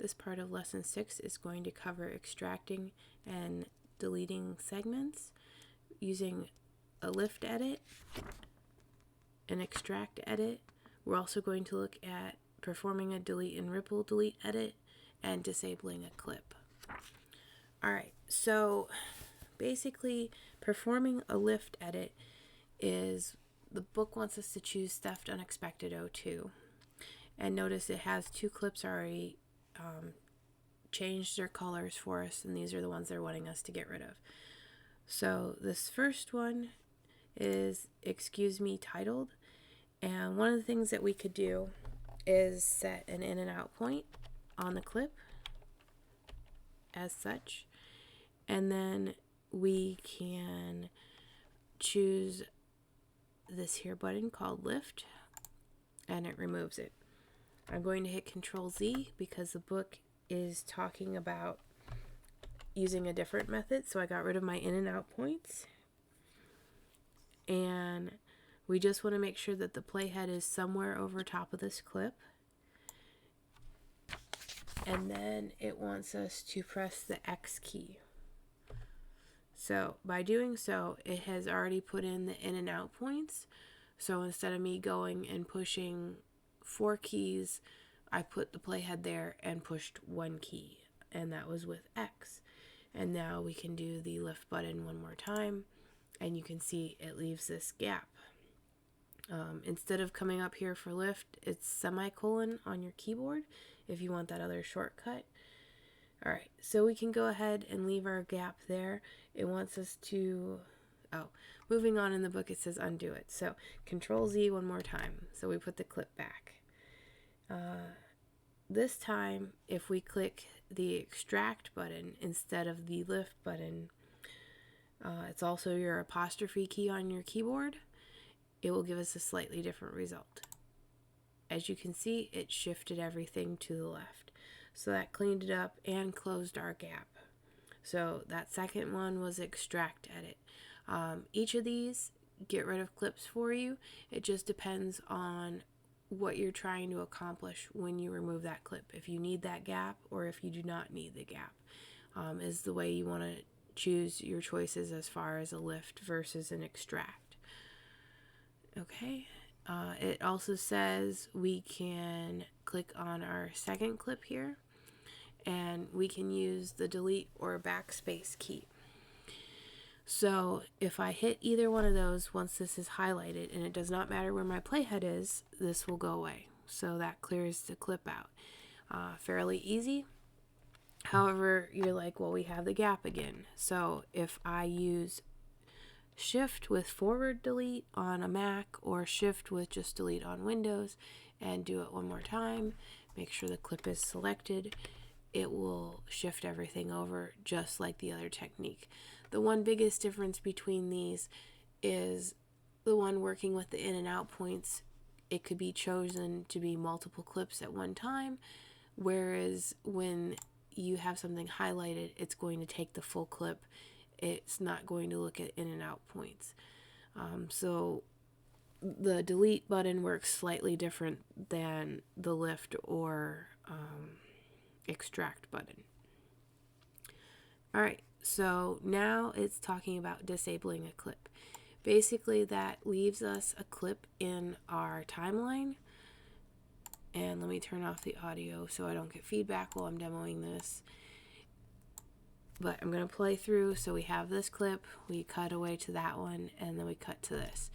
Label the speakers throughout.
Speaker 1: This part of lesson 6 is going to cover extracting and deleting segments using a lift edit, an extract edit. We're also going to look at performing a delete and ripple delete edit and disabling a clip. Alright, so basically performing a lift edit is the book wants us to choose Theft Unexpected 02. And notice it has 2 clips already changed their colors for us, and these are the ones they're wanting us to get rid of. So this first one is Excuse Me Titled, and one of the things that we could do is set an in and out point on the clip as such, and then we can choose this here button called Lift, and it removes it. I'm going to hit Control Z because the book is talking about using a different method, so I got rid of my in and out points. And we just want to make sure that the playhead is somewhere over top of this clip. And then it wants us to press the X key. So by doing so, it has already put in the in and out points. So instead of me going and pushing 4 keys, I put the playhead there and pushed 1 key, and that was with X. And now we can do the lift button one more time, and you can see it leaves this gap. Instead of coming up here for lift, it's semicolon on your keyboard if you want that other shortcut. Alright, so we can go ahead and leave our gap there. It wants us to, moving on in the book, it says undo it. So Control Z one more time. So we put the clip back. This time, if we click the extract button instead of the lift button, it's also your apostrophe key on your keyboard, it will give us a slightly different result. As you can see, it shifted everything to the left. So that cleaned it up and closed our gap. So that second one was extract edit. Each of these get rid of clips for you. It just depends on what you're trying to accomplish when you remove that clip. If you need that gap or if you do not need the gap, is the way you want to choose your choices as far as a lift versus an extract. Okay. It also says we can click on our second clip here, and we can use the delete or backspace key. So if I hit either one of those, once this is highlighted, and it does not matter where my playhead is, this will go away. So that clears the clip out. Fairly easy. However, you're like, well, we have the gap again. So if I use Shift with forward delete on a Mac or Shift with just delete on Windows and do it one more time, make sure the clip is selected, it will shift everything over just like the other technique. The one biggest difference between these is the one working with the in and out points. It could be chosen to be multiple clips at one time, whereas when you have something highlighted, it's going to take the full clip. It's not going to look at in and out points. So the delete button works slightly different than the lift or extract button. Alright, so now it's talking about disabling a clip. Basically, that leaves us a clip in our timeline. And let me turn off the audio so I don't get feedback while I'm demoing this. But I'm going to play through, so we have this clip, we cut away to that one, and then we cut to this.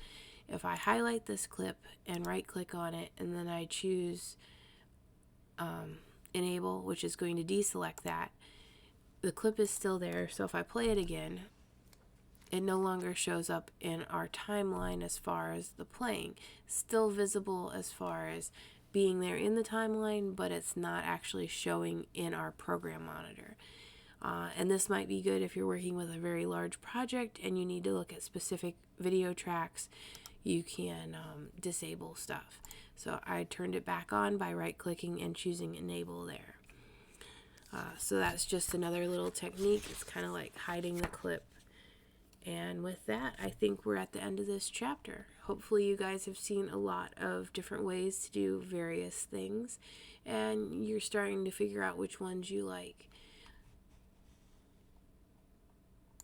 Speaker 1: If I highlight this clip and right click on it, and then I choose enable, which is going to deselect that, the clip is still there. So if I play it again, it no longer shows up in our timeline as far as the playing. Still visible as far as being there in the timeline, but it's not actually showing in our program monitor. And this might be good if you're working with a very large project and you need to look at specific video tracks. You can disable stuff. So I turned it back on by right-clicking and choosing Enable there. So that's just another little technique. It's kind of like hiding the clip And with that, I think we're at the end of this chapter. Hopefully you guys have seen a lot of different ways to do various things, and you're starting to figure out which ones you like.